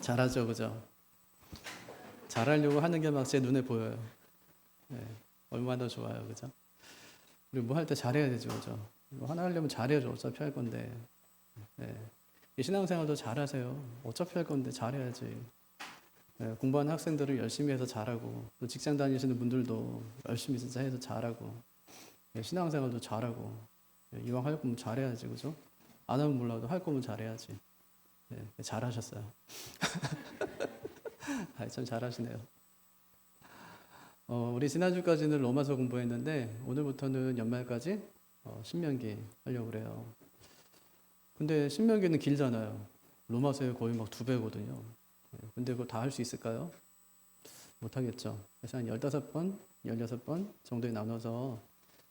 잘하죠, 그죠? 잘하려고 하는 게 막 제 눈에 보여요. 네, 얼마나 좋아요, 그죠? 우리 뭐 할 때 잘해야 되죠, 그죠? 뭐 하나 하려면 잘해야죠. 어차피 할 건데. 네. 이 신앙생활도 잘하세요. 어차피 할 건데 잘해야지. 네, 공부하는 학생들을 열심히 해서 잘하고, 또 직장 다니시는 분들도 열심히 진짜 해서 잘하고, 네, 신앙생활도 잘하고, 네, 이왕 할 거면 잘해야지, 그죠? 안 하면 몰라도 할 거면 잘해야지. 네, 잘하셨어요. 아, 참 잘하시네요. 우리 지난주까지는 로마서 공부했는데 오늘부터는 연말까지 신명기 하려고 그래요. 근데 신명기는 길잖아요. 로마서의 거의 막 2배거든요. 근데 그거 다 할 수 있을까요? 못하겠죠. 그래서 한 15번, 16번 정도에 나눠서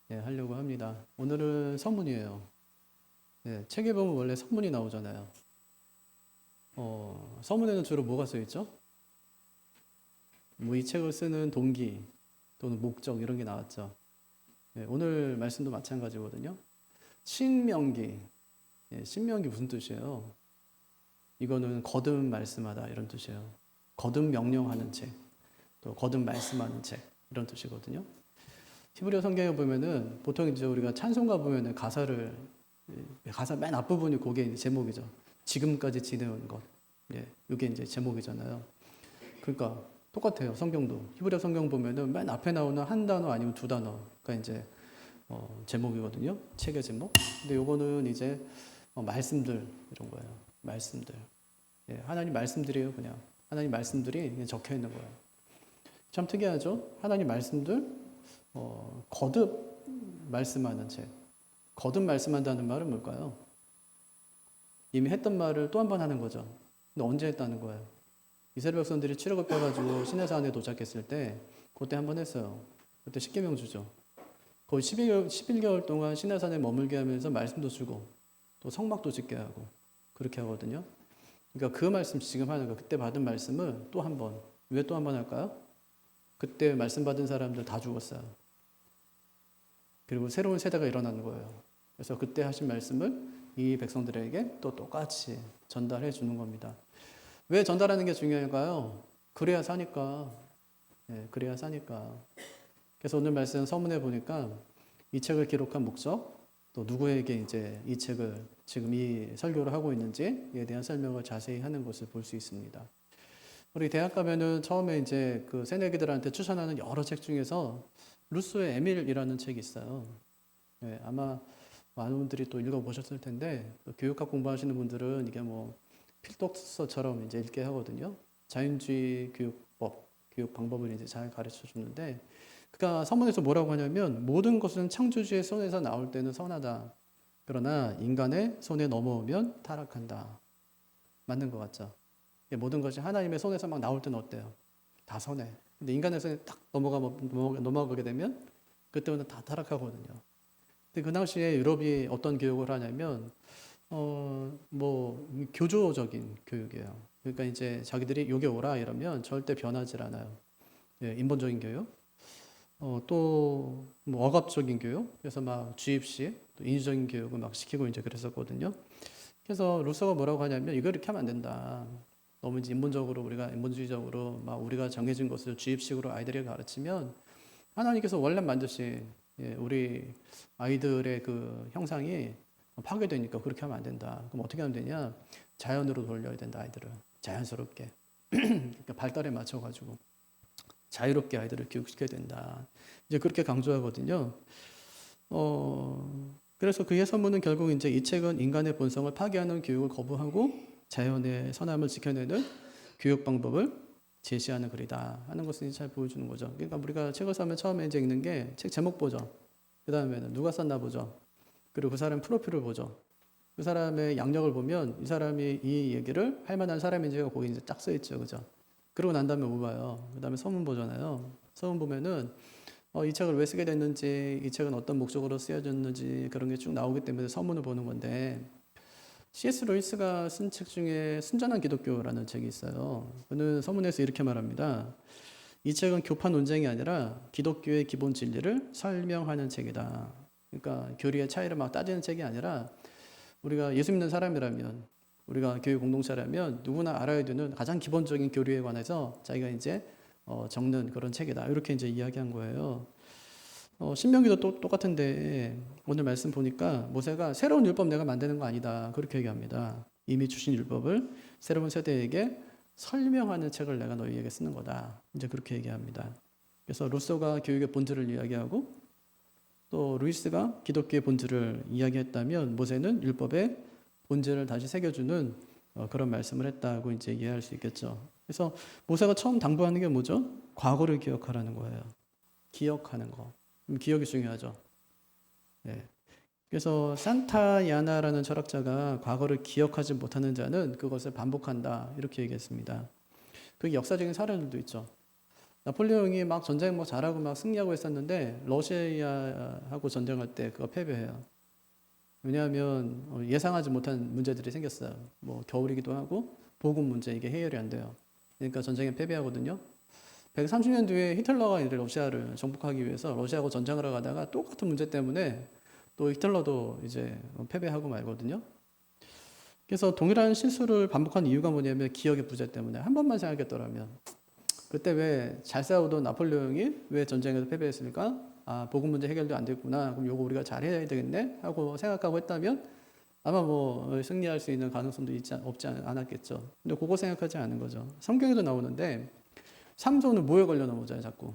하려고 합니다. 오늘은 서문이에요. 책에 보면 원래 서문이 나오잖아요. 서문에는 주로 뭐가 써있죠? 뭐 이 책을 쓰는 동기 또는 목적 이런 게 나왔죠. 오늘 말씀도 마찬가지거든요. 신명기. 신명기 무슨 뜻이에요? 이거는 거듭 말씀하다 이런 뜻이에요. 거듭 명령하는 책, 또 거듭 말씀하는 책 이런 뜻이거든요. 히브리어 성경에 보면은 보통 이제 우리가 찬송가 보면은 가사 맨 앞부분이 그게 제목이죠. 지금까지 지내온 것. 이게 이제 제목이잖아요. 그러니까 똑같아요. 성경도 성경도 히브리어 성경 보면은 맨 앞에 나오는 한 단어 아니면 2단어가 이제 제목이거든요. 책의 제목. 근데 요거는 이제 말씀들 이런 거예요. 말씀들. 하나님 말씀들이에요. 그냥 하나님 말씀들이 그냥 적혀 있는 거예요. 참 특이하죠. 하나님 말씀들 거듭 말씀하는 책. 거듭 말씀한다는 말은 뭘까요? 이미 했던 말을 또 한 번 하는 거죠. 근데 언제 했다는 거예요? 이스라엘 백성들이 출애굽 해가지고 시내산에 도착했을 때 그때 한 번 했어요. 그때 십계명 주죠. 거의 11개월 동안 시내산에 머물게 하면서 말씀도 주고 또 성막도 짓게 하고 그렇게 하거든요. 그러니까 그 말씀 지금 하는 거 그때 받은 말씀을 또 한 번. 왜 또 한 번 할까요? 그때 말씀 받은 사람들 다 죽었어요. 그리고 새로운 세대가 일어나는 거예요. 그래서 그때 하신 말씀을 이 백성들에게 또 똑같이 전달해 주는 겁니다. 왜 전달하는 게 중요할까요? 그래야 사니까. 그래야 사니까. 그래서 오늘 말씀 서문에 보니까 이 책을 기록한 목적, 또 누구에게 이제 이 책을 지금 이 설교를 하고 있는지에 대한 설명을 자세히 하는 것을 볼 수 있습니다. 우리 대학 가면은 처음에 이제 그 새내기들한테 추천하는 여러 책 중에서 루소의 에밀이라는 책이 있어요. 아마 많은 분들이 또 읽어보셨을 텐데 교육학 공부하시는 분들은 이게 뭐 필독서처럼 이제 읽게 하거든요. 자연주의 교육법, 교육 방법을 이제 잘 가르쳐 주는데, 그가 서문에서 뭐라고 하냐면 모든 것은 창조주의 손에서 나올 때는 선하다. 그러나 인간의 손에 넘어오면 타락한다. 맞는 것 같죠? 모든 것이 하나님의 손에서 막 나올 때는 어때요? 다 선해. 근데 인간의 손에 딱 넘어가게 되면 그때부터 다 타락하거든요. 근데 그 당시에 유럽이 어떤 교육을 하냐면 뭐 교조적인 교육이에요. 그러니까 이제 자기들이 여기 오라 이러면 절대 변하지 않아요. 인본적인 교육. 또 뭐 억압적인 교육. 그래서 막 주입식, 또 인주적인 교육을 막 시키고 이제 그랬었거든요. 그래서 루소가 뭐라고 하냐면 이거 이렇게 하면 안 된다. 너무 이제 우리가 인본주의적으로 막 우리가 정해진 것을 주입식으로 아이들에게 가르치면 하나님께서 원래 만드신 우리 아이들의 그 형상이 파괴되니까 그렇게 하면 안 된다. 그럼 어떻게 하면 되냐? 자연으로 돌려야 된다, 아이들을. 자연스럽게. 그러니까 발달에 맞춰가지고 자유롭게 아이들을 교육시켜야 된다. 이제 그렇게 강조하거든요. 그래서 그의 선문은 결국 이제 이 책은 인간의 본성을 파괴하는 교육을 거부하고 자연의 선함을 지켜내는 교육 방법을 제시하는 글이다 하는 것을 잘 보여주는 거죠. 그러니까 우리가 책을 사면 처음에 이제 읽는 게 책 제목 보죠. 그 다음에는 누가 썼나 보죠. 그리고 그 사람 프로필을 보죠. 그 사람의 양력을 보면 이 사람이 이 얘기를 할 만한 사람인지가 거기 이제 딱 써있죠. 그죠? 그러고 난 다음에 뭐 봐요? 그 다음에 서문 보잖아요. 서문 보면은 이 책을 왜 쓰게 됐는지, 이 책은 어떤 목적으로 쓰여졌는지 그런 게 쭉 나오기 때문에 서문을 보는 건데, C.S. 루이스가 쓴 책 중에 순전한 기독교라는 책이 있어요. 그는 서문에서 이렇게 말합니다. 이 책은 교파 논쟁이 아니라 기독교의 기본 진리를 설명하는 책이다. 그러니까 교리의 차이를 막 따지는 책이 아니라 우리가 예수 믿는 사람이라면 우리가 교육 공동체라면 누구나 알아야 되는 가장 기본적인 교리에 관해서 자기가 이제 적는 그런 책이다. 이렇게 이제 이야기한 거예요. 신명기도 또 똑같은데 오늘 말씀 보니까 모세가 새로운 율법 내가 만드는 거 아니다. 그렇게 얘기합니다. 이미 주신 율법을 새로운 세대에게 설명하는 책을 내가 너희에게 쓰는 거다. 이제 그렇게 얘기합니다. 그래서 루소가 교육의 본질을 이야기하고 또 루이스가 기독교의 본질을 이야기했다면 모세는 율법의 본질을 다시 새겨주는 그런 말씀을 했다고 이제 이해할 수 있겠죠. 그래서 모세가 처음 당부하는 게 뭐죠? 과거를 기억하라는 거예요. 기억하는 거. 기억이 중요하죠. 네. 그래서 산타야나라는 철학자가 과거를 기억하지 못하는 자는 그것을 반복한다. 이렇게 얘기했습니다. 그게 역사적인 사례들도 있죠. 나폴레옹이 막 전쟁 뭐 잘하고 막 승리하고 했었는데 러시아하고 전쟁할 때 그거 패배해요. 왜냐하면 예상하지 못한 문제들이 생겼어요. 뭐 겨울이기도 하고 보급 문제 이게 해결이 안 돼요. 그러니까 전쟁에 패배하거든요. 130년 뒤에 히틀러가 이제 러시아를 정복하기 위해서 러시아하고 전쟁을 하러 가다가 똑같은 문제 때문에 또 히틀러도 이제 패배하고 말거든요. 그래서 동일한 실수를 반복한 이유가 뭐냐면 기억의 부재 때문에 한 번만 생각했더라면 그때 왜 잘 싸우던 나폴레옹이 왜 전쟁에서 패배했습니까? 아, 보급 문제 해결도 안 됐구나. 그럼 요거 우리가 잘해야 되겠네? 하고 생각하고 했다면 아마 뭐 승리할 수 있는 가능성도 없지 않았겠죠. 근데 그거 생각하지 않은 거죠. 성경에도 나오는데 삼손은 뭐에 걸려 넘어져요, 자꾸?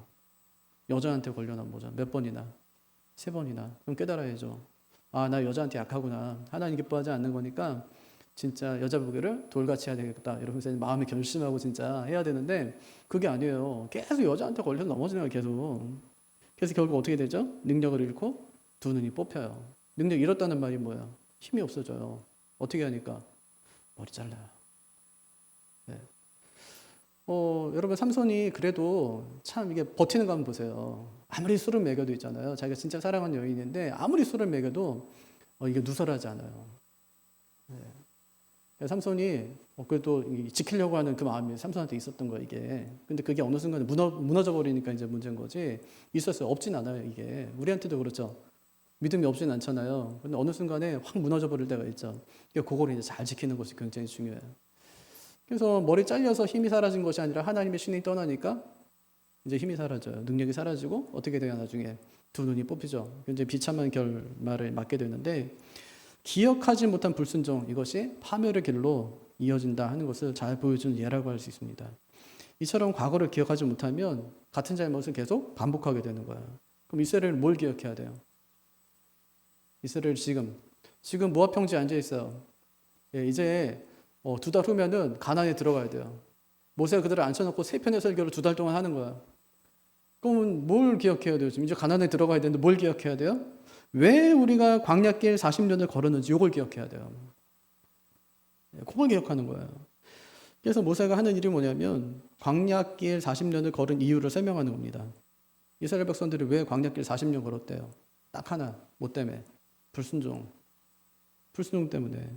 여자한테 걸려 넘어져. 몇 번이나? 3번이나. 그럼 깨달아야죠. 아, 나 여자한테 약하구나. 하나님 기뻐하지 않는 거니까 진짜 여자 보기를 돌같이 해야 되겠다. 이러면서 마음이 결심하고 진짜 해야 되는데 그게 아니에요. 계속 여자한테 걸려서 넘어지는 거예요, 계속. 그래서 결국 어떻게 되죠? 능력을 잃고 2눈이 뽑혀요. 능력 잃었다는 말이 뭐야? 힘이 없어져요. 어떻게 하니까? 머리 잘라요. 네. 여러분 삼손이 그래도 참 이게 버티는 거 한번 보세요. 아무리 술을 먹여도 있잖아요. 자기가 진짜 사랑하는 여인인데 아무리 술을 먹여도 이게 누설하지 않아요. 네. 삼손이 그래도 지키려고 하는 그 마음이 삼손한테 있었던 거예요, 이게. 근데 그게 어느 순간에 무너져 버리니까 이제 문제인 거지. 있었어요. 없진 않아요, 이게. 우리한테도 그렇죠. 믿음이 없진 않잖아요. 근데 어느 순간에 확 무너져 버릴 때가 있죠. 그거를 이제 잘 지키는 것이 굉장히 중요해요. 그래서 머리 잘려서 힘이 사라진 것이 아니라 하나님의 신이 떠나니까 이제 힘이 사라져요. 능력이 사라지고 어떻게 돼요? 나중에 2눈이 뽑히죠. 이제 비참한 결말을 맞게 되는데 기억하지 못한 불순종 이것이 파멸의 길로 이어진다 하는 것을 잘 보여준 예라고 할 수 있습니다. 이처럼 과거를 기억하지 못하면 같은 잘못을 계속 반복하게 되는 거예요. 그럼 이스라엘은 뭘 기억해야 돼요? 이스라엘 지금 모압 평지에 앉아 있어요. 예, 이제 2달 후면은 가나안에 들어가야 돼요. 모세가 그들을 앉혀놓고 3편의 설교를 2달 동안 하는 거야. 그러면 뭘 기억해야 돼요? 지금 이제 가나안에 들어가야 되는데 뭘 기억해야 돼요? 왜 우리가 광야길 40년을 걸었는지 이걸 기억해야 돼요. 그걸 기억하는 거예요. 그래서 모세가 하는 일이 뭐냐면 광야길 40년을 걸은 이유를 설명하는 겁니다. 이스라엘 백성들이 왜 광야길 40년 걸었대요? 딱 하나, 뭐 때문에? 불순종 때문에.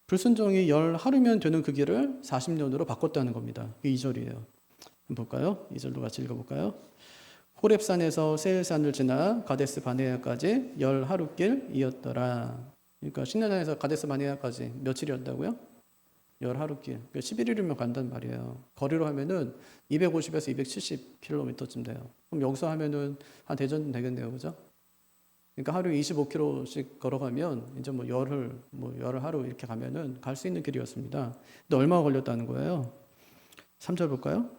불순종이 10하루면 되는 그 길을 40년으로 바꿨다는 겁니다. 이게 2절이에요. 한번 볼까요? 2절도 같이 읽어볼까요? 호렙산에서 세일산을 지나 가데스 바네아까지 10하루길이었더라. 그러니까 신내산에서 가데스 바네아까지 며칠이었다고요? 10하루길. 그러니까 11일이면 간단 말이에요. 거리로 하면은 250에서 270km쯤 돼요. 그럼 여기서 하면은 한 대전 되겠네요. 그죠? 그러니까 하루에 25km씩 걸어가면 이제 뭐 열흘 하루 이렇게 가면은 갈 수 있는 길이었습니다. 근데 얼마가 걸렸다는 거예요? 3절 볼까요?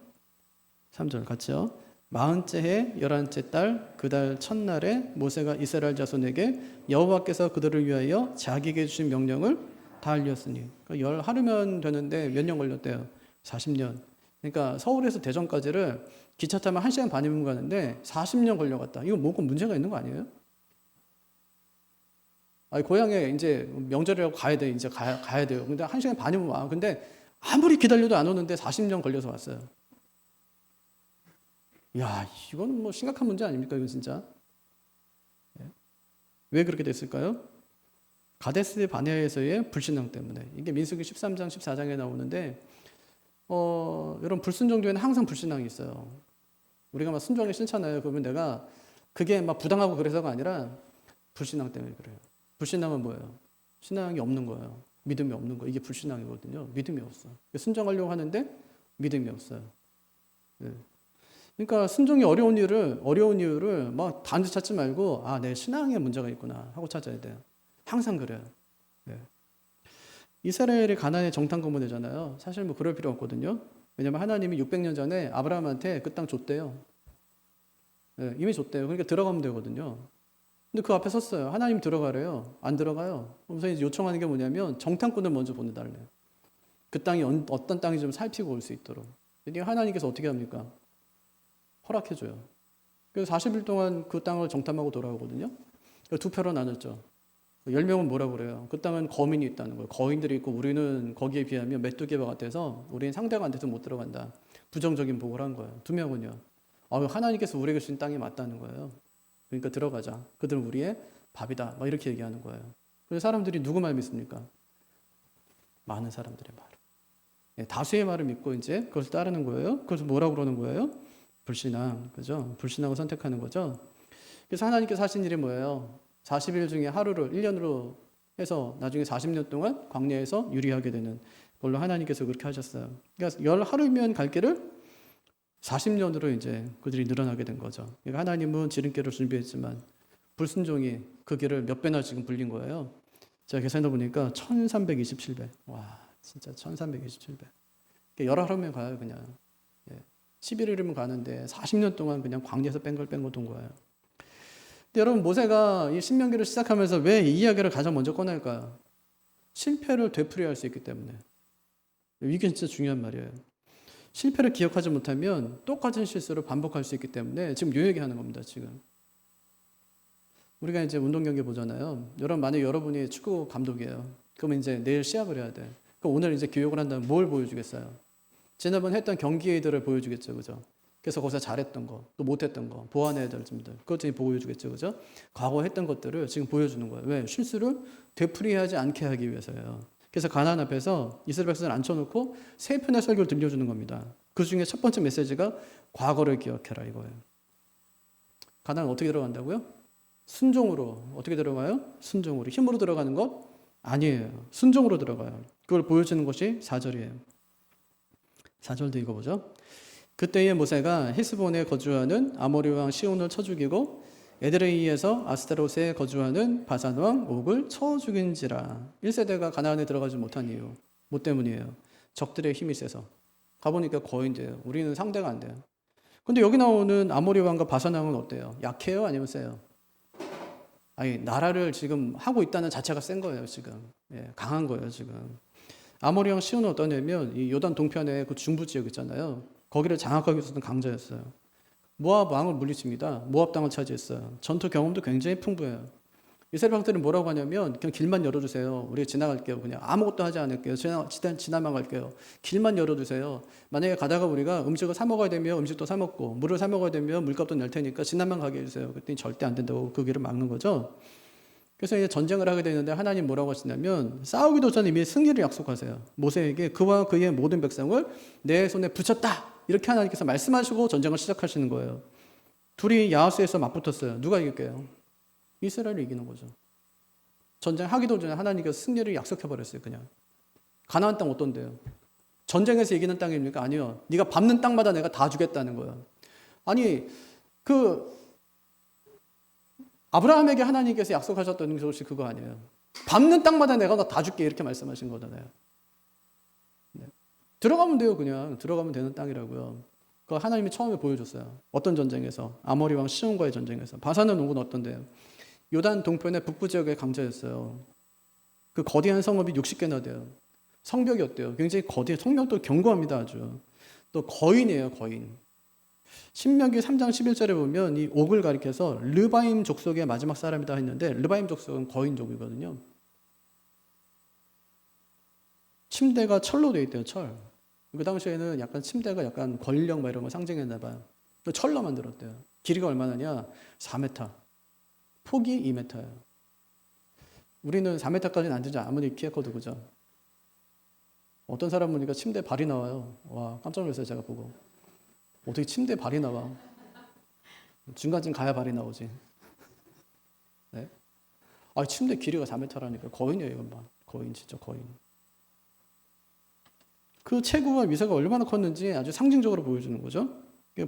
3절 같이요. 40째 해 11째 달 그 달 첫날에 모세가 이스라엘 자손에게 여호와께서 그들을 위하여 자기에게 주신 명령을 다 알렸으니. 그러니까 10하루면 되는데 몇 년 걸렸대요? 40년. 그러니까 서울에서 대전까지를 기차 타면 1시간 반이면 가는데 40년 걸려갔다. 이거 뭔가 문제가 있는 거 아니에요? 아니, 고향에 이제 명절이라고 가야 돼. 이제 가야 돼요. 근데 1시간 반이면 와. 근데 아무리 기다려도 안 오는데 40년 걸려서 왔어요. 야, 이건 뭐 심각한 문제 아닙니까? 이건 진짜. 왜 그렇게 됐을까요? 가데스 바네아에서의 불신앙 때문에. 이게 민수기 13장, 14장에 나오는데, 이런 불순종교에는 항상 불신앙이 있어요. 우리가 막 순종하기 싫잖아요. 그러면 내가 그게 막 부당하고 그래서가 아니라 불신앙 때문에 그래요. 불신앙은 뭐예요? 신앙이 없는 거예요. 믿음이 없는 거. 이게 불신앙이거든요. 믿음이 없어. 순종하려고 하는데 믿음이 없어요. 네. 그러니까 순종이 어려운 이유를 막 단지 찾지 말고 내 신앙에 문제가 있구나 하고 찾아야 돼요. 항상 그래요. 네. 이스라엘이 가나안의 정탐 공무되잖아요. 사실 뭐 그럴 필요 없거든요. 왜냐면 하나님이 600년 전에 아브라함한테 그 땅 줬대요. 네, 이미 줬대요. 그러니까 들어가면 되거든요. 근데 그 앞에 섰어요. 하나님 들어가래요. 안 들어가요. 그래서 이제 요청하는 게 뭐냐면 정탐꾼을 먼저 보내달래요. 그 땅이 어떤 땅인지 좀 살피고 올 수 있도록. 근데 하나님께서 어떻게 합니까? 허락해줘요. 그래서 40일 동안 그 땅을 정탐하고 돌아오거든요. 두 표로 나눴죠. 10명은 뭐라고 그래요? 그 땅은 거민이 있다는 거예요. 거인들이 있고 우리는 거기에 비하면 메뚜기와 같아서 우리는 상대가 안 돼서 못 들어간다. 부정적인 보고를 한 거예요. 2명은요. 하나님께서 우리에게 주신 땅이 맞다는 거예요. 그러니까 들어가자. 그들은 우리의 밥이다. 막 이렇게 얘기하는 거예요. 그래서 사람들이 누구 말 믿습니까? 많은 사람들의 말. 예, 다수의 말을 믿고 이제 그것을 따르는 거예요. 그래서 뭐라고 그러는 거예요? 불신앙. 그죠? 불신앙을 선택하는 거죠. 그래서 하나님께서 하신 일이 뭐예요? 40일 중에 하루를 1년으로 해서 나중에 40년 동안 광야에서 유리하게 되는 걸로 하나님께서 그렇게 하셨어요. 그러니까 열 하루면 갈 길을 40년으로 이제 그들이 늘어나게 된 거죠. 그러니까 하나님은 지름길을 준비했지만 불순종이 그 길을 몇 배나 지금 불린 거예요. 제가 계산해 보니까 1327배. 와, 진짜 1327배. 열 하루면 가요, 그냥. 11일이면 가는데 40년 동안 그냥 광야에서 뺑글뺑글 돈 거예요. 근데 여러분, 모세가 이 신명기를 시작하면서 왜 이 이야기를 가장 먼저 꺼낼까요? 실패를 되풀이할 수 있기 때문에. 이게 진짜 중요한 말이에요. 실패를 기억하지 못하면 똑같은 실수를 반복할 수 있기 때문에 지금 요 얘기하는 겁니다. 지금 우리가 이제 운동 경기 보잖아요. 만약 여러분이 축구 감독이에요. 그러면 이제 내일 시합을 해야 돼. 그럼 오늘 이제 교육을 한다면 뭘 보여주겠어요? 지난번 했던 경기들을 보여주겠죠, 그죠? 그래서 거기서 잘했던 거, 또 못했던 거, 보완해야 될 점들, 그것들이 보여주겠죠, 그죠? 과거 했던 것들을 지금 보여주는 거예요. 왜? 실수를 되풀이하지 않게 하기 위해서예요. 그래서 가나안 앞에서 이스라엘 백성을 앉혀놓고 세 편의 설교를 들려주는 겁니다. 그 중에 첫 번째 메시지가 과거를 기억해라 이거예요. 가나안 어떻게 들어간다고요? 순종으로. 어떻게 들어가요? 순종으로. 힘으로 들어가는 것 아니에요. 순종으로 들어가요. 그걸 보여주는 것이 4절이에요. 4절도 읽어보죠. 그때의 모세가 헤스본에 거주하는 아모리 왕 시온을 쳐 죽이고 에드레이에서 아스타롯에 거주하는 바산 왕 옥을 쳐 죽인지라. 1세대가 가나안에 들어가지 못한 이유 뭐 때문이에요? 적들의 힘이 세서. 가보니까 거인돼요. 우리는 상대가 안 돼요. 근데 여기 나오는 아모리 왕과 바산 왕은 어때요? 약해요? 아니면 세요? 아니, 나라를 지금 하고 있다는 자체가 센 거예요, 지금. 강한 거예요, 지금. 아모리 왕 시온은 어떠냐면 이 요단 동편에 그 중부 지역 있잖아요. 거기를 장악하기 위해서는 강자였어요. 모압 왕을 물리칩니다. 모압 땅을 차지했어요. 전투 경험도 굉장히 풍부해요. 이스라엘 백성들은 뭐라고 하냐면 그냥 길만 열어주세요. 우리가 지나갈게요. 그냥 아무것도 하지 않을게요. 지나만 갈게요. 길만 열어주세요. 만약에 가다가 우리가 음식을 사 먹어야 되면 음식도 사 먹고 물을 사 먹어야 되면 물값도 낼 테니까 지나만 가게 해주세요. 그랬더니 절대 안 된다고 그 길을 막는 거죠. 그래서 이제 전쟁을 하게 되는데 하나님 뭐라고 하시냐면 싸우기도 전에 이미 승리를 약속하세요. 모세에게 그와 그의 모든 백성을 내 손에 붙였다. 이렇게 하나님께서 말씀하시고 전쟁을 시작하시는 거예요. 둘이 야하스에서 맞붙었어요. 누가 이길게요? 이스라엘이 이기는 거죠. 전쟁하기도 전에 하나님께서 승리를 약속해버렸어요. 그냥. 가나안 땅 어떤데요? 전쟁에서 이기는 땅입니까? 아니요. 네가 밟는 땅마다 내가 다 주겠다는 거예요. 아니 아브라함에게 하나님께서 약속하셨던 것이 그거 아니에요. 밟는 땅마다 내가 너 다 줄게 이렇게 말씀하신 거잖아요. 네. 들어가면 돼요. 그냥 들어가면 되는 땅이라고요. 그거 하나님이 처음에 보여줬어요. 어떤 전쟁에서? 아모리 왕 시온과의 전쟁에서. 바산의 농은 어떤데요? 요단 동편의 북부 지역의 강자였어요. 그 거대한 성읍이 60개나 돼요. 성벽이 어때요? 굉장히 거대, 성벽도 견고합니다. 아주. 또 거인이에요. 거인. 신명기 3장 11절에 보면 이 옥을 가리켜서 르바임 족속의 마지막 사람이다 했는데 르바임 족속은 거인족이거든요. 침대가 철로 되어 있대요. 철. 그 당시에는 약간 침대가 약간 권력 이런 거 상징했나 봐요. 철로 만들었대요. 길이가 얼마나냐? 4m. 폭이 2m예요. 우리는 4m까지는 안 되죠. 아무리 키가 커도 그죠? 어떤 사람 보니까 침대 발이 나와요. 와, 깜짝 놀랐어요. 제가 보고. 어떻게 침대 발이 나와? 중간쯤 가야 발이 나오지. 네? 침대 길이가 4m라니까 거인이에요, 이건 막. 거인 진짜 거인. 그 체구와 위세가 얼마나 컸는지 아주 상징적으로 보여주는 거죠.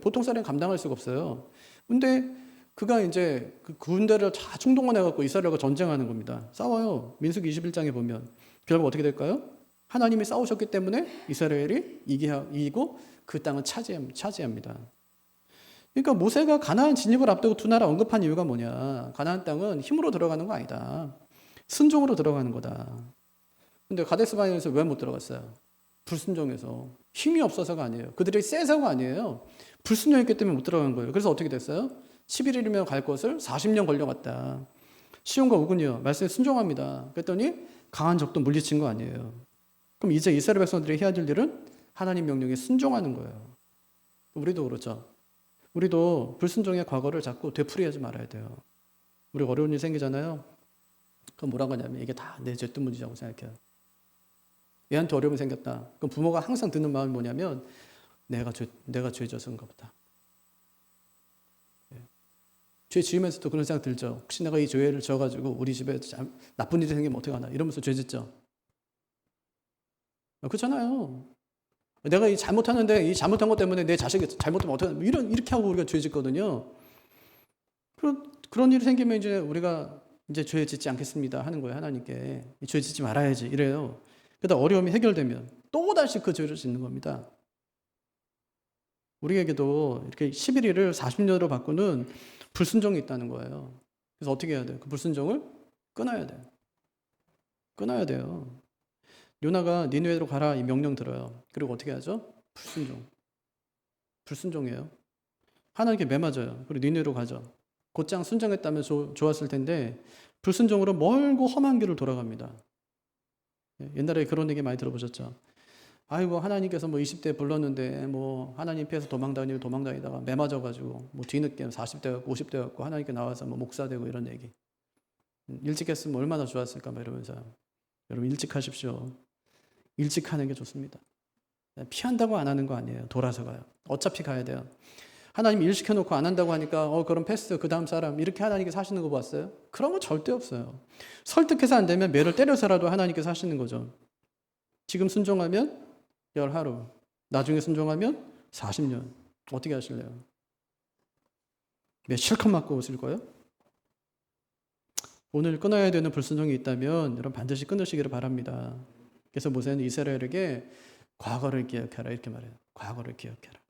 보통 사람이 감당할 수가 없어요. 근데 그가 이제 그 군대를 다 충동원해갖고 이스라엘과 전쟁하는 겁니다. 싸워요. 민수기 21장에 보면. 결국 어떻게 될까요? 하나님이 싸우셨기 때문에 이스라엘이 이기고 그 땅을 차지합니다. 그러니까 모세가 가나안 진입을 앞두고 두 나라 언급한 이유가 뭐냐. 가나안 땅은 힘으로 들어가는 거 아니다. 순종으로 들어가는 거다. 근데 가데스 바네아에서 왜 못 들어갔어요? 불순종해서. 힘이 없어서가 아니에요. 그들이 세서가 아니에요. 불순종했기 때문에 못 들어간 거예요. 그래서 어떻게 됐어요? 11일이면 갈 것을 40년 걸려갔다. 시온과 오군이요. 말씀에 순종합니다. 그랬더니 강한 적도 물리친 거 아니에요. 그럼 이제 이스라엘 백성들이 해야 될 일은 하나님 명령에 순종하는 거예요. 우리도 그렇죠. 우리도 불순종의 과거를 자꾸 되풀이하지 말아야 돼요. 우리 어려운 일 생기잖아요. 그럼 뭐라고 하냐면 이게 다 내 죄 때문이라고 생각해요. 얘한테 어려움이 생겼다. 그럼 부모가 항상 드는 마음이 뭐냐면 내가 죄 져서인가 보다. 죄 지으면서도 그런 생각 들죠. 혹시 내가 이 죄를 져가지고 우리 집에 나쁜 일이 생기면 어떡하나 이러면서 죄 짓죠. 그렇잖아요. 내가 이 잘못하는데 이 잘못한 것 때문에 내 자식이 잘못하면 어떡하나 이렇게 하고 우리가 죄 짓거든요. 그런 일이 생기면 이제 우리가 이제 죄 짓지 않겠습니다 하는 거예요. 하나님께 죄 짓지 말아야지 이래요. 그러다 어려움이 해결되면 또다시 그 죄를 짓는 겁니다. 우리에게도 이렇게 11일을 40년으로 바꾸는 불순종이 있다는 거예요. 그래서 어떻게 해야 돼요? 그 불순종을 끊어야 돼요. 끊어야 돼요. 요나가 니느웨로 가라 이 명령 들어요. 그리고 어떻게 하죠? 불순종이에요. 하나님께 매맞아요. 그리고 니느웨로 가죠. 곧장 순종했다면 좋았을 텐데 불순종으로 멀고 험한 길을 돌아갑니다. 옛날에 그런 얘기 많이 들어보셨죠? 아이고 하나님께서 뭐 20대 불렀는데 뭐 하나님 피해서 도망다니다가 매맞아가지고 뭐 뒤늦게 40대 같고 50대 같고 하나님께 나와서 뭐 목사 되고 이런 얘기. 일찍 했으면 얼마나 좋았을까 막 이러면서. 여러분 일찍 하십시오. 일찍 하는 게 좋습니다. 피한다고 안 하는 거 아니에요. 돌아서 가요. 어차피 가야 돼요. 하나님 일 시켜놓고 안 한다고 하니까 그럼 패스 그 다음 사람 이렇게 하나님께서 하시는 거 봤어요? 그런 거 절대 없어요. 설득해서 안 되면 매를 때려서라도 하나님께서 하시는 거죠. 지금 순종하면 10하루, 나중에 순종하면 40년. 어떻게 하실래요? 매 실컷 맞고 오실 거예요? 오늘 끊어야 되는 불순종이 있다면 여러분 반드시 끊으시기를 바랍니다. 그래서 모세는 이스라엘에게 과거를 기억해라 이렇게 말해요. 과거를 기억해라.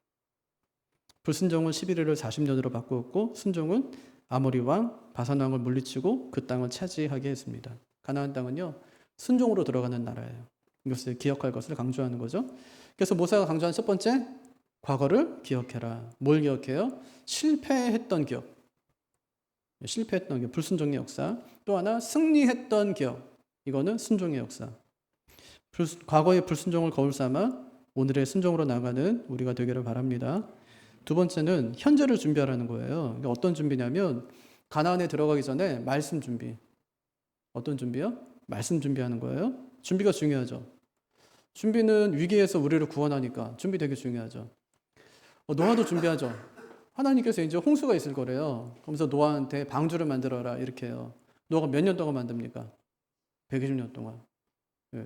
불순종은 11일을 40년으로 바꾸었고 순종은 아모리 왕 바산 왕을 물리치고 그 땅을 차지하게 했습니다. 가나안 땅은요 순종으로 들어가는 나라예요. 이것을 기억할 것을 강조하는 거죠. 그래서 모세가 강조한 첫 번째 과거를 기억해라. 뭘 기억해요? 실패했던 기억. 불순종의 역사. 또 하나 승리했던 기억. 이거는 순종의 역사. 과거의 불순종을 거울 삼아 오늘의 순종으로 나가는 우리가 되기를 바랍니다. 두 번째는 현재를 준비하라는 거예요. 어떤 준비냐면 가나안에 들어가기 전에 말씀 준비. 어떤 준비요? 말씀 준비하는 거예요. 준비가 중요하죠. 준비는 위기에서 우리를 구원하니까 준비 되게 중요하죠. 노아도 준비하죠. 하나님께서 이제 홍수가 있을 거래요. 그러면서 노아한테 방주를 만들어라 이렇게 해요. 노아가 몇 년 동안 만듭니까? 120년 동안.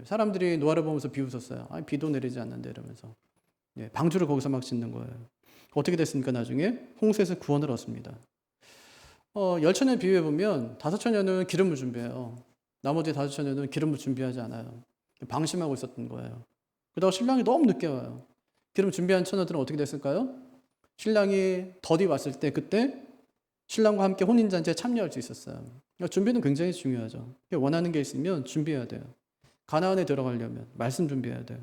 사람들이 노아를 보면서 비웃었어요. 아니, 비도 내리지 않는데 이러면서. 방주를 거기서 막 짓는 거예요. 어떻게 됐습니까? 나중에 홍수에서 구원을 얻습니다. 열처녀 비유해 보면 5처녀는 기름을 준비해요. 나머지 5처녀는 기름을 준비하지 않아요. 방심하고 있었던 거예요. 그러다가 신랑이 너무 늦게 와요. 기름 준비한 처녀들은 어떻게 됐을까요? 신랑이 더디 왔을 때 그때 신랑과 함께 혼인잔치에 참여할 수 있었어요. 그러니까 준비는 굉장히 중요하죠. 원하는 게 있으면 준비해야 돼요. 가나안에 들어가려면 말씀 준비해야 돼요.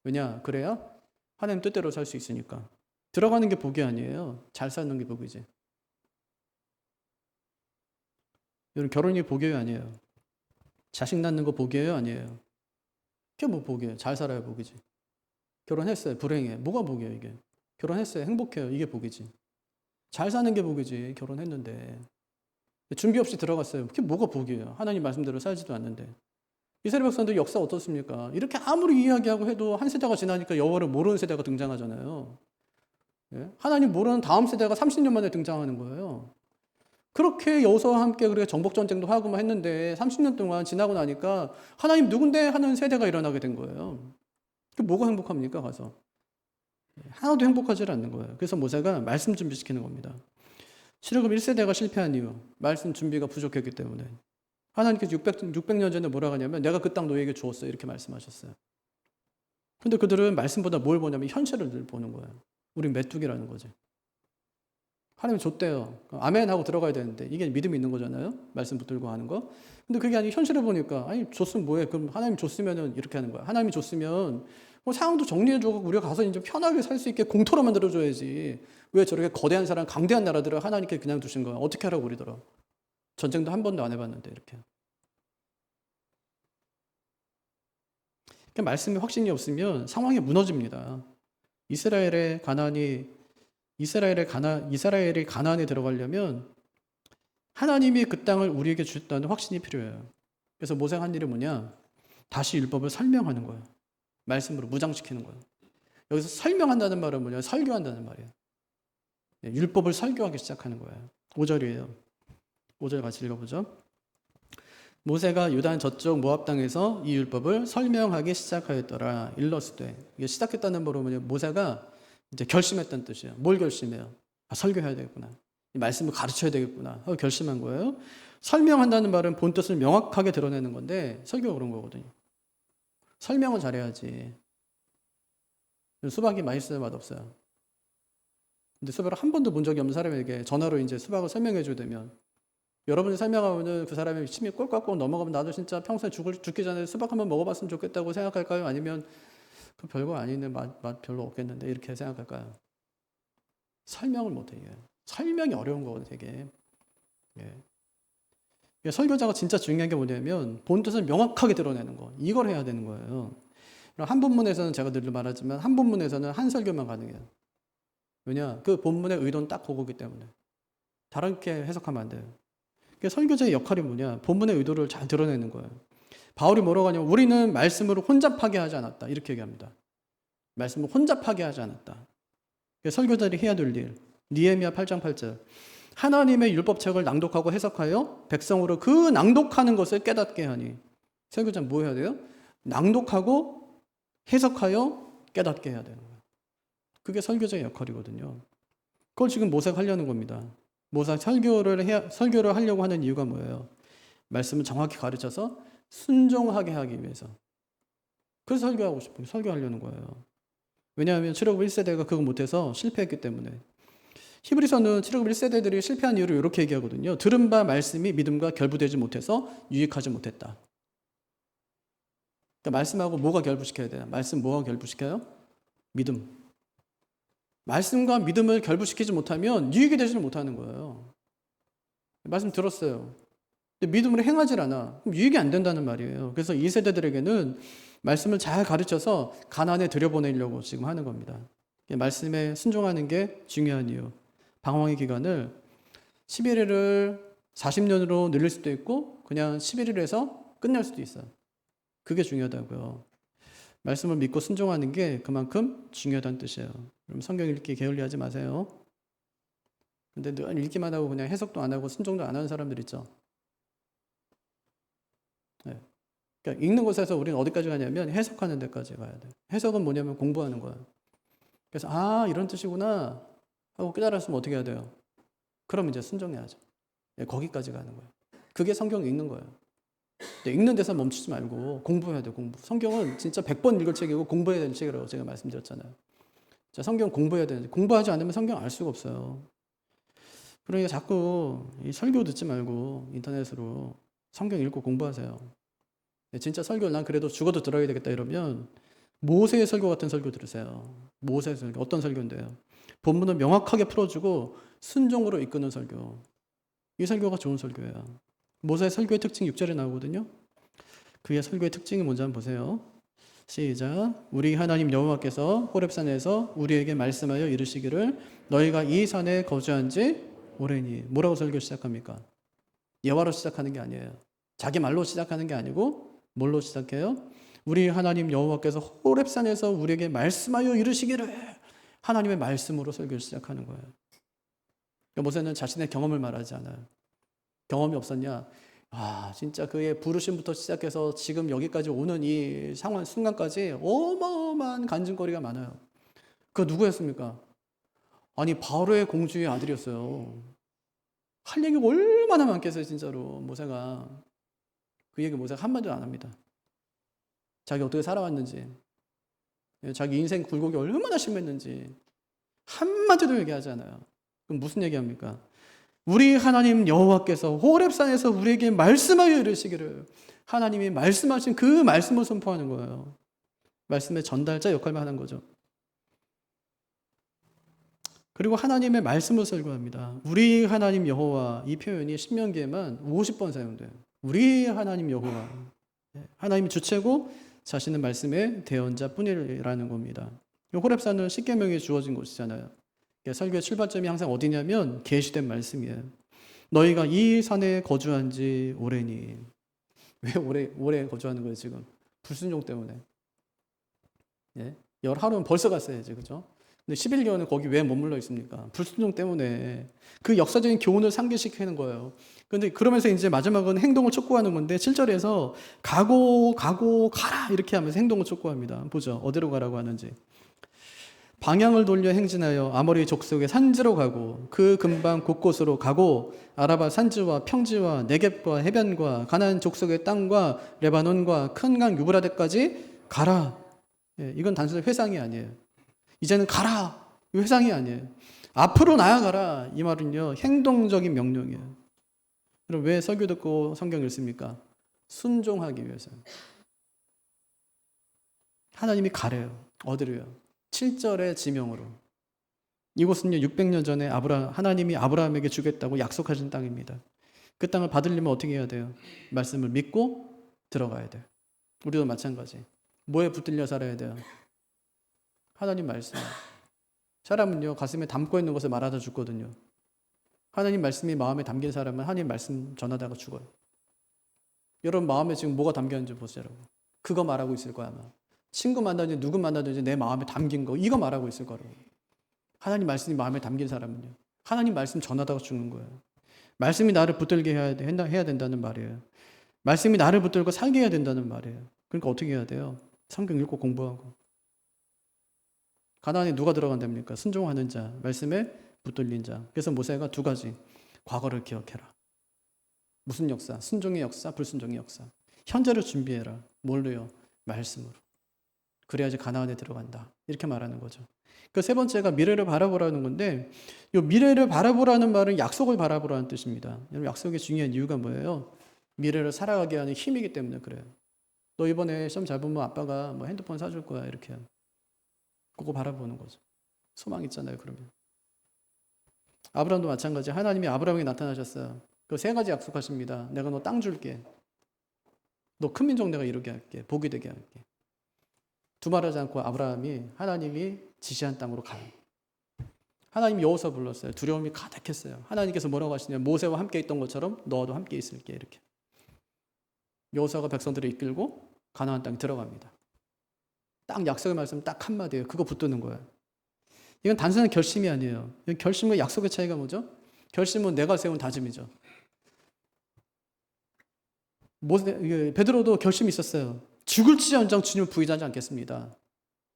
왜냐? 그래야 하나님 뜻대로 살 수 있으니까. 들어가는 게 복이 아니에요. 잘 사는 게 복이지. 여러분 결혼이 복이에요? 아니에요? 자식 낳는 거 복이에요? 아니에요? 그게 뭐 복이에요? 잘 살아야 복이지. 결혼했어요. 불행해. 뭐가 복이에요 이게? 결혼했어요. 행복해요. 이게 복이지. 잘 사는 게 복이지. 결혼했는데. 준비 없이 들어갔어요. 그게 뭐가 복이에요? 하나님 말씀대로 살지도 않는데. 이스라엘 백성들 역사 어떻습니까? 이렇게 아무리 이야기하고 해도 한 세대가 지나니까 여호와를 모르는 세대가 등장하잖아요. 하나님 모르는 다음 세대가 30년 만에 등장하는 거예요. 그렇게 여호수아와 함께 그렇게 정복 전쟁도 하고 막 했는데 30년 동안 지나고 나니까 하나님 누군데 하는 세대가 일어나게 된 거예요. 그 뭐가 행복합니까 가서? 하나도 행복하지 않는 거예요. 그래서 모세가 말씀 준비시키는 겁니다. 출애굽 1세대가 실패한 이유, 말씀 준비가 부족했기 때문에. 하나님께서 600년 전에 뭐라고 하냐면 내가 그 땅 너희에게 주었어요. 이렇게 말씀하셨어요. 근데 그들은 말씀보다 뭘 보냐면 현실을 늘 보는 거예요. 우린 메뚜기라는 거지. 하나님 줬대요. 아멘 하고 들어가야 되는데 이게 믿음이 있는 거잖아요. 말씀 붙들고 하는 거. 근데 그게 아니고 현실을 보니까 아니 줬으면 뭐해. 그럼 하나님 줬으면은 이렇게 하는 거야. 하나님이 줬으면 뭐 상황도 정리해주고 우리가 가서 이제 편하게 살 수 있게 공터로 만들어줘야지. 왜 저렇게 거대한 사람, 강대한 나라들을 하나님께 그냥 두신 거야. 어떻게 하라고 그러더라. 전쟁도 한 번도 안 해봤는데 이렇게. 그러니까 말씀에 확신이 없으면 상황이 무너집니다. 이스라엘이 가나안에 들어가려면 하나님이 그 땅을 우리에게 주셨다는 확신이 필요해요. 그래서 모세가 한 일이 뭐냐? 다시 율법을 설명하는 거예요. 말씀으로 무장시키는 거예요. 여기서 설명한다는 말은 뭐냐? 설교한다는 말이에요. 율법을 설교하기 시작하는 거예요. 5절이에요. 5절 같이 읽어보죠. 모세가 유단 저쪽 모압 땅에서 이 율법을 설명하기 시작하였더라. 일러스되. 이게 시작했다는 말은 뭐냐? 모세가 이제 결심했다는 뜻이에요. 뭘 결심해요? 아, 설교해야 되겠구나. 이 말씀을 가르쳐야 되겠구나 하고 결심한 거예요. 설명한다는 말은 본 뜻을 명확하게 드러내는 건데 설교가 그런 거거든요. 설명을 잘해야지. 수박이 맛있어요, 맛없어요? 근데 수박을 한 번도 본 적이 없는 사람에게 전화로 이제 수박을 설명해 줘야 되면 여러분이 설명하면 그 사람의 침이 꼴깍꼴 넘어가면 나도 진짜 평소에 죽기 전에 수박 한번 먹어봤으면 좋겠다고 생각할까요? 아니면 그 별거 아니네, 맛 별로 없겠는데 이렇게 생각할까요? 설명을 못해요. 설명이 어려운 거거든요, 되게. 예. 설교자가 진짜 중요한 게 뭐냐면 본 뜻을 명확하게 드러내는 거. 이걸 해야 되는 거예요. 한 본문에서는 제가 늘 말하지만 한 본문에서는 한 설교만 가능해요. 왜냐? 그 본문의 의도는 딱 그거기 때문에. 다르게 해석하면 안 돼요. 설교자의 역할이 뭐냐? 본문의 의도를 잘 드러내는 거예요. 바울이 뭐라고 하냐면 우리는 말씀으로 혼잡하게 하지 않았다. 이렇게 얘기합니다. 말씀을 혼잡하게 하지 않았다. 설교자들이 해야 될 일. 느헤미야 8장 8절. 하나님의 율법책을 낭독하고 해석하여 백성으로 그 낭독하는 것을 깨닫게 하니. 설교자는 뭐 해야 돼요? 낭독하고 해석하여 깨닫게 해야 되는 거예요. 그게 설교자의 역할이거든요. 그걸 지금 모세가 하려는 겁니다. 모세가 설교를 하려고 하는 이유가 뭐예요? 말씀을 정확히 가르쳐서 순종하게 하기 위해서. 그래서 설교하려는 거예요. 왜냐하면 출애굽 1세대가 그거 못해서 실패했기 때문에. 히브리서는 출애굽 1세대들이 실패한 이유를 이렇게 얘기하거든요. 들은 바 말씀이 믿음과 결부되지 못해서 유익하지 못했다. 그러니까 말씀하고 뭐가 결부시켜야 돼요? 말씀 뭐가 결부시켜요? 믿음. 말씀과 믿음을 결부시키지 못하면 유익이 되지를 못하는 거예요. 말씀 들었어요. 근데 믿음으로 행하지 않아. 그럼 유익이 안 된다는 말이에요. 그래서 이 세대들에게는 말씀을 잘 가르쳐서 가나안에 들여보내려고 지금 하는 겁니다. 말씀에 순종하는 게 중요한 이유. 방황의 기간을 11일을 40년으로 늘릴 수도 있고 그냥 11일에서 끝낼 수도 있어요. 그게 중요하다고요. 말씀을 믿고 순종하는 게 그만큼 중요하다는 뜻이에요. 그럼 성경 읽기 게을리하지 마세요. 근데 늘 읽기만 하고 그냥 해석도 안 하고 순종도 안 하는 사람들 있죠. 네. 그러니까 읽는 곳에서 우리는 어디까지 가냐면 해석하는 데까지 가야 돼요. 해석은 뭐냐면 공부하는 거예요. 그래서 이런 뜻이구나 하고 깨달았으면 어떻게 해야 돼요? 그럼 이제 순종해야죠. 거기까지 가는 거예요. 그게 성경 읽는 거예요. 읽는 데서 멈추지 말고 공부해야 돼요. 공부. 성경은 진짜 100번 읽을 책이고 공부해야 되는 책이라고 제가 말씀드렸잖아요. 자, 성경 공부해야 되는데 공부하지 않으면 성경 알 수가 없어요. 그러니까 자꾸 이 설교 듣지 말고 인터넷으로 성경 읽고 공부하세요. 진짜 설교 난 그래도 죽어도 들어야 되겠다 이러면 모세의 설교 같은 설교 들으세요. 모세의 설교 어떤 설교인데요? 본문을 명확하게 풀어주고 순종으로 이끄는 설교. 이 설교가 좋은 설교예요. 모세의 설교의 특징 6절에 나오거든요. 그의 설교의 특징이 뭔지 한번 보세요. 시작. 우리 하나님 여호와께서 호렙산에서 우리에게 말씀하여 이르시기를 너희가 이 산에 거주한 지 오래니. 뭐라고 설교 시작합니까? 예화로 시작하는 게 아니에요. 자기 말로 시작하는 게 아니고 뭘로 시작해요? 우리 하나님 여호와께서 호렙산에서 우리에게 말씀하여 이르시기를 하나님의 말씀으로 설교를 시작하는 거예요. 그러니까 모세는 자신의 경험을 말하지 않아요. 경험이 없었냐? 아, 진짜 그의 부르심부터 시작해서 지금 여기까지 오는 이 상황, 순간까지 어마어마한 간증거리가 많아요. 그 누구였습니까? 아니, 바로의 공주의 아들이었어요. 할 얘기가 얼마나 많겠어요, 진짜로. 모세가. 그 얘기 모세가 한마디도 안 합니다. 자기 어떻게 살아왔는지, 자기 인생 굴곡이 얼마나 심했는지 한마디도 얘기하지 않아요. 그럼 무슨 얘기합니까? 우리 하나님 여호와께서 호렙산에서 우리에게 말씀하여 이르시기를, 하나님이 말씀하신 그 말씀을 선포하는 거예요. 말씀의 전달자 역할만 하는 거죠. 그리고 하나님의 말씀을 설교합니다. 우리 하나님 여호와, 이 표현이 신명기에만 50번 사용돼요. 우리 하나님 여호와, 하나님이 주체고 자신은 말씀의 대언자뿐이라는 겁니다. 호렙산은 십계명이 주어진 곳이잖아요. 설교의 출발점이 항상 어디냐면 계시된 말씀이에요. 너희가 이 산에 거주한 지 오래니. 왜 오래 거주하는 거예요 지금? 불순종 때문에. 예? 11하루는 벌써 갔어야지, 그죠? 근데 11개월은 거기 왜 머물러 있습니까? 불순종 때문에. 그 역사적인 교훈을 상기시키는 거예요. 근데 그러면서 이제 마지막은 행동을 촉구하는 건데 7절에서 가고 가라 이렇게 하면서 행동을 촉구합니다. 보죠. 어디로 가라고 하는지. 방향을 돌려 행진하여 아모리 족속의 산지로 가고 그 근방 곳곳으로 가고 아라바 산지와 평지와 네겝과 해변과 가나안 족속의 땅과 레바논과 큰 강 유브라데까지 가라. 예, 이건 단순히 회상이 아니에요. 이제는 가라. 회상이 아니에요. 앞으로 나아가라. 이 말은요, 행동적인 명령이에요. 그럼 왜 설교 듣고 성경 읽습니까? 순종하기 위해서. 하나님이 가래요. 어디로요? 7절의 지명으로. 이곳은요, 600년 전에 하나님이 아브라함에게 주겠다고 약속하신 땅입니다. 그 땅을 받으려면 어떻게 해야 돼요? 말씀을 믿고 들어가야 돼요. 우리도 마찬가지. 뭐에 붙들려 살아야 돼요? 하나님 말씀. 사람은요, 가슴에 담고 있는 것을 말하다 죽거든요. 하나님 말씀이 마음에 담긴 사람은 하나님 말씀 전하다가 죽어요. 여러분 마음에 지금 뭐가 담겼는지 보세요. 그거 말하고 있을 거야 아마. 친구 만나든지 누구 만나든지 내 마음에 담긴 거 이거 말하고 있을 거라고. 하나님 말씀이 마음에 담긴 사람은요, 하나님 말씀 전하다가 죽는 거예요. 말씀이 나를 붙들게 해야 된다는 말이에요. 말씀이 나를 붙들고 살게 해야 된다는 말이에요. 그러니까 어떻게 해야 돼요? 성경 읽고 공부하고. 가나안에 누가 들어간답니까? 순종하는 자, 말씀에 붙들린 자. 그래서 모세가 두 가지. 과거를 기억해라. 무슨 역사? 순종의 역사, 불순종의 역사. 현재를 준비해라. 뭘로요? 말씀으로. 그래야지 가나안에 들어간다. 이렇게 말하는 거죠. 그 세 번째가 미래를 바라보라는 건데, 이 미래를 바라보라는 말은 약속을 바라보라는 뜻입니다. 여러분, 약속이 중요한 이유가 뭐예요? 미래를 살아가게 하는 힘이기 때문에 그래요. 너 이번에 시험 잘 보면 아빠가 뭐 핸드폰 사줄 거야. 이렇게. 그거 바라보는 거죠. 소망 있잖아요, 그러면. 아브라함도 마찬가지. 하나님이 아브라함에게 나타나셨어요. 그 세 가지 약속하십니다. 내가 너 땅 줄게. 너 큰 민족 내가 이루게 할게. 복이 되게 할게. 두말하지 않고 아브라함이 하나님이 지시한 땅으로 가요. 하나님이 여호수아 불렀어요. 두려움이 가득했어요. 하나님께서 뭐라고 하시냐? 모세와 함께 있던 것처럼 너도 함께 있을게. 이렇게. 여호수아가 백성들을 이끌고 가나안 땅에 들어갑니다. 딱 약속의 말씀 딱 한마디예요. 그거 붙드는 거예요. 이건 단순한 결심이 아니에요. 결심과 약속의 차이가 뭐죠? 결심은 내가 세운 다짐이죠. 베드로도 결심이 있었어요. 죽을지언정 주님을 부인하지 않겠습니다.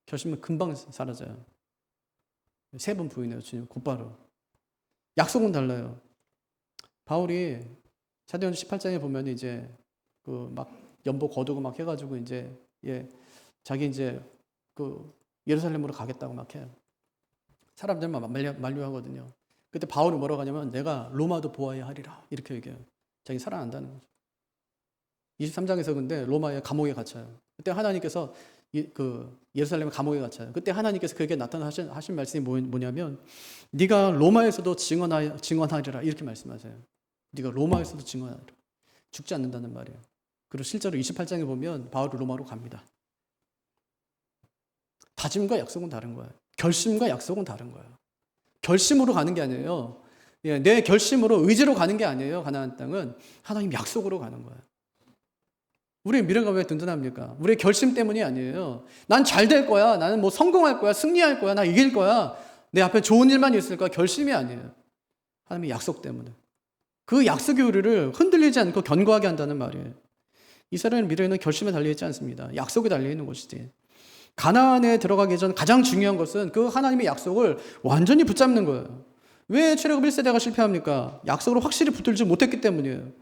결심은 금방 사라져요. 3번 부인해요, 주님 곧바로. 약속은 달라요. 바울이 사도행전 18장에 보면 이제 그 막 연보 거두고 막 해가지고 이제 자기 이제 그 예루살렘으로 가겠다고 막 해요. 사람들만 만류하거든요. 그때 바울이 뭐라고 하냐면 내가 로마도 보아야 하리라 이렇게 얘기해요. 자기 살아난다는 거죠. 23장에서 근데 로마의 감옥에 갇혀요. 그때 하나님께서 그 예루살렘 감옥에 갇혀요. 그때 하나님께서 그에게 나타나신 말씀이 뭐냐면 네가 로마에서도 증언하리라 이렇게 말씀하세요. 네가 로마에서도 증언하리라. 죽지 않는다는 말이에요. 그리고 실제로 28장에 보면 바울이 로마로 갑니다. 다짐과 약속은 다른 거예요. 결심과 약속은 다른 거예요. 결심으로 가는 게 아니에요. 내 결심으로 의지로 가는 게 아니에요. 가나안 땅은 하나님 약속으로 가는 거예요. 우리의 미래가 왜 든든합니까? 우리의 결심 때문이 아니에요. 난 잘 될 거야. 나는 뭐 성공할 거야. 승리할 거야. 나 이길 거야. 내 앞에 좋은 일만 있을 거야. 결심이 아니에요. 하나님의 약속 때문에. 그 약속의 우리를 흔들리지 않고 견고하게 한다는 말이에요. 이스라엘 미래는 결심에 달려있지 않습니다. 약속에 달려있는 것이지. 가나안에 들어가기 전 가장 중요한 것은 그 하나님의 약속을 완전히 붙잡는 거예요. 왜 출애굽 1세대가 실패합니까? 약속을 확실히 붙들지 못했기 때문이에요.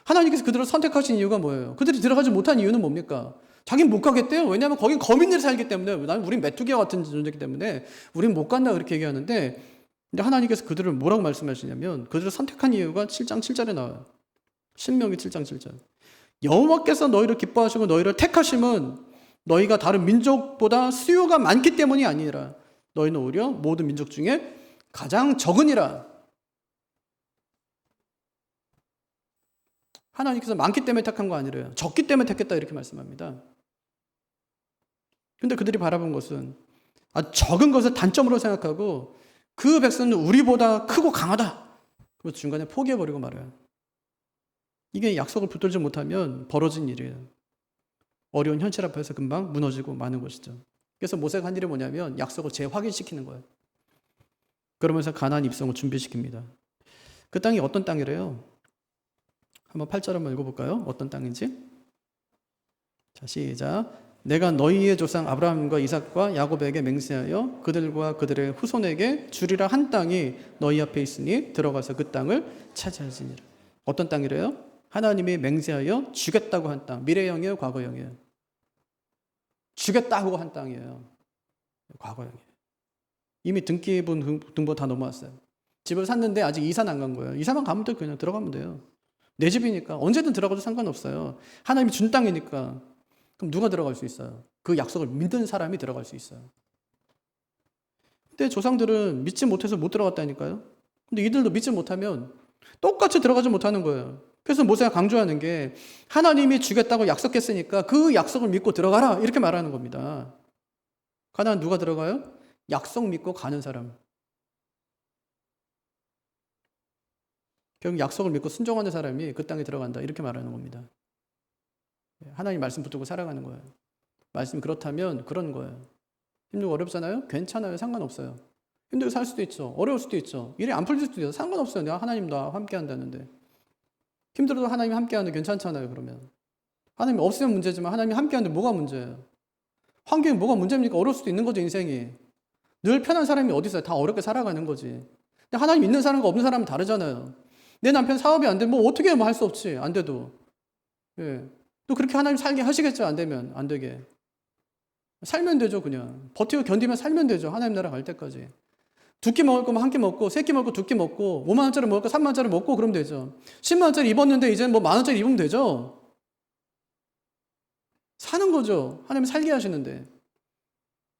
하나님께서 그들을 선택하신 이유가 뭐예요? 그들이 들어가지 못한 이유는 뭡니까? 자기는 못 가겠대요. 왜냐하면 거긴 거민들이 살기 때문에, 우린 메뚜기와 같은 존재이기 때문에 우린 못 간다 그렇게 얘기하는데, 근데 하나님께서 그들을 뭐라고 말씀하시냐면 그들을 선택한 이유가 7장 7절에 나와요. 신명기 7장 7절. 여호와께서 너희를 기뻐하시고 너희를 택하심은 너희가 다른 민족보다 수요가 많기 때문이 아니라 너희는 오히려 모든 민족 중에 가장 적으니라. 하나님께서 많기 때문에 택한 거 아니래요. 적기 때문에 택했다 이렇게 말씀합니다. 근데 그들이 바라본 것은 적은 것을 단점으로 생각하고 그 백성은 우리보다 크고 강하다. 그래서 중간에 포기해버리고 말아요. 이게 약속을 붙들지 못하면 벌어진 일이에요. 어려운 현실 앞에서 금방 무너지고 마는 것이죠. 그래서 모세가 한 일이 뭐냐면 약속을 재확인시키는 거예요. 그러면서 가나안 입성을 준비시킵니다. 그 땅이 어떤 땅이래요? 한번 8절 한번 읽어볼까요? 어떤 땅인지? 자, 시작. 내가 너희의 조상 아브라함과 이삭과 야곱에게 맹세하여 그들과 그들의 후손에게 주리라 한 땅이 너희 앞에 있으니 들어가서 그 땅을 차지하지니라. 어떤 땅이래요? 하나님이 맹세하여 주겠다고 한 땅. 미래형이에요? 과거형이에요? 주겠다고 한 땅이에요. 과거형이에요. 이미 등본 다 넘어왔어요. 집을 샀는데 아직 이사는 안 간 거예요. 이사만 가면 돼. 그냥 들어가면 돼요. 내 집이니까 언제든 들어가도 상관없어요. 하나님이 준 땅이니까. 그럼 누가 들어갈 수 있어요? 그 약속을 믿는 사람이 들어갈 수 있어요. 근데 조상들은 믿지 못해서 못 들어갔다니까요. 근데 이들도 믿지 못하면 똑같이 들어가지 못하는 거예요. 그래서 모세가 강조하는 게 하나님이 주겠다고 약속했으니까 그 약속을 믿고 들어가라 이렇게 말하는 겁니다. 가나안 누가 들어가요? 약속 믿고 가는 사람. 결국 약속을 믿고 순종하는 사람이 그 땅에 들어간다 이렇게 말하는 겁니다. 하나님 말씀 붙들고 살아가는 거예요. 말씀이 그렇다면 그런 거예요. 힘들고 어렵잖아요? 괜찮아요. 상관없어요. 힘들게 살 수도 있죠. 어려울 수도 있죠. 일이 안 풀릴 수도 있어요. 상관없어요. 내가 하나님 나와 함께 한다는데. 힘들어도 하나님이 함께 하는데 괜찮잖아요. 그러면. 하나님이 없으면 문제지만 하나님이 함께 하는데 뭐가 문제예요? 환경이 뭐가 문제입니까? 어려울 수도 있는 거죠. 인생이. 늘 편한 사람이 어디 있어요? 다 어렵게 살아가는 거지. 근데 하나님 있는 사람과 없는 사람은 다르잖아요. 내 남편 사업이 안 되면 뭐 어떻게 할 수 없지. 안 돼도. 예. 또 그렇게 하나님 살게 하시겠죠. 안 되면. 안 되게. 살면 되죠. 그냥. 버티고 견디면 살면 되죠. 하나님 나라 갈 때까지. 두 끼 먹을 거면 한 끼 먹고, 세 끼 먹을 거 두 끼 먹고, 5만 원짜리 먹을 거 3만 원짜리 먹고 그러면 되죠. 10만 원짜리 입었는데 이제 뭐 만 원짜리 입으면 되죠. 사는 거죠. 하나님 살게 하시는데.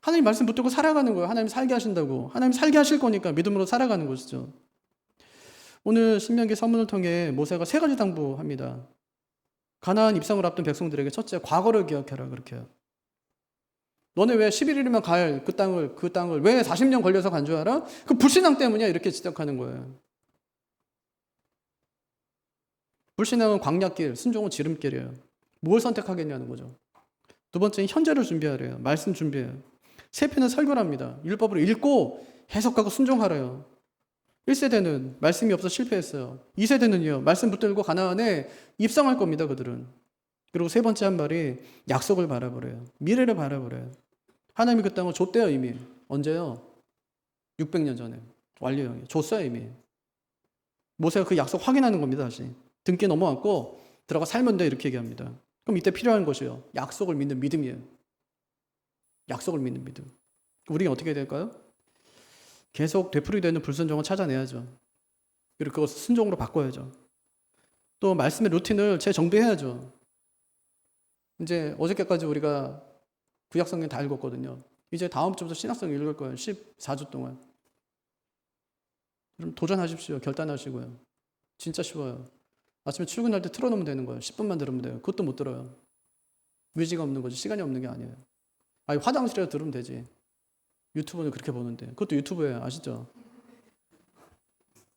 하나님 말씀 붙들고 살아가는 거예요. 하나님 살게 하신다고. 하나님 살게 하실 거니까 믿음으로 살아가는 것이죠. 오늘 신명기 서문을 통해 모세가 세 가지 당부합니다. 가나안 입성을 앞둔 백성들에게 첫째, 과거를 기억해라. 그렇게 해요. 너네 왜 11일이면 갈 그 땅을 왜 40년 걸려서 간 줄 알아? 그 불신앙 때문이야. 이렇게 지적하는 거예요. 불신앙은 광야길, 순종은 지름길이에요. 뭘 선택하겠냐는 거죠. 두 번째는 현재를 준비하래요. 말씀 준비해요. 세 편은 설교랍니다. 율법을 읽고 해석하고 순종하래요. 1세대는 말씀이 없어 실패했어요. 2세대는요. 말씀 붙들고 가나안에 입성할 겁니다. 그들은. 그리고 세 번째 한 말이 약속을 바라보래요. 미래를 바라보래요. 하나님이 그 땅을 줬대요. 이미. 언제요? 600년 전에. 완료형이. 줬어요. 이미. 모세가 그 약속 확인하는 겁니다. 다시. 등기 넘어왔고 들어가 살면 돼. 이렇게 얘기합니다. 그럼 이때 필요한 것이요. 약속을 믿는 믿음이에요. 약속을 믿는 믿음. 우리가 어떻게 해야 될까요? 계속 되풀이되는 불순종을 찾아내야죠. 그리고 그것을 순종으로 바꿔야죠. 또 말씀의 루틴을 재정비해야죠. 이제 어저께까지 우리가 구약성경 다 읽었거든요. 이제 다음 주부터 신약성경 읽을 거예요. 14주 동안. 그럼 도전하십시오. 결단하시고요. 진짜 쉬워요. 아침에 출근할 때 틀어놓으면 되는 거예요. 10분만 들으면 돼요. 그것도 못 들어요. 의지가 없는 거지. 시간이 없는 게 아니에요. 아니, 화장실에서 들으면 되지. 유튜브는 그렇게 보는데. 그것도 유튜브예요. 아시죠?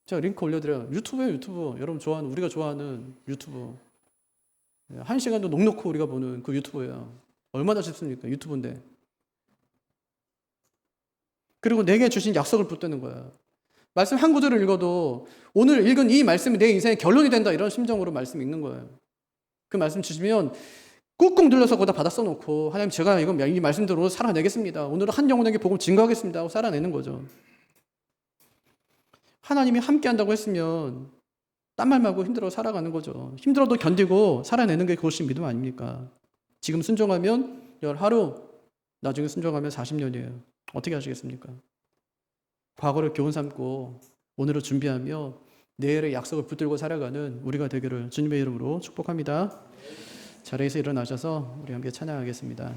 제가 링크 올려드려요. 유튜브예요. 유튜브. 여러분 좋아하는, 우리가 좋아하는 유튜브. 1시간도 넉넉히 우리가 보는 그 유튜브예요. 얼마나 쉽습니까? 유튜브인데. 그리고 내게 주신 약속을 붙드는 거예요. 말씀 한 구절을 읽어도 오늘 읽은 이 말씀이 내 인생의 결론이 된다 이런 심정으로 말씀 읽는 거예요. 그 말씀 주시면 꾹꾹 눌러서 거기다 받아 써놓고 하나님 제가 이 말씀대로 살아내겠습니다. 오늘은 한 영혼에게 복음 증거하겠습니다 하고 살아내는 거죠. 하나님이 함께 한다고 했으면 딴 말 말고 힘들어 살아가는 거죠. 힘들어도 견디고 살아내는 게 그것이 믿음 아닙니까? 지금 순종하면 10하루, 나중에 순종하면 40년이에요. 어떻게 하시겠습니까? 과거를 교훈 삼고 오늘을 준비하며 내일의 약속을 붙들고 살아가는 우리가 되기를 주님의 이름으로 축복합니다. 자리에서 일어나셔서 우리 함께 찬양하겠습니다.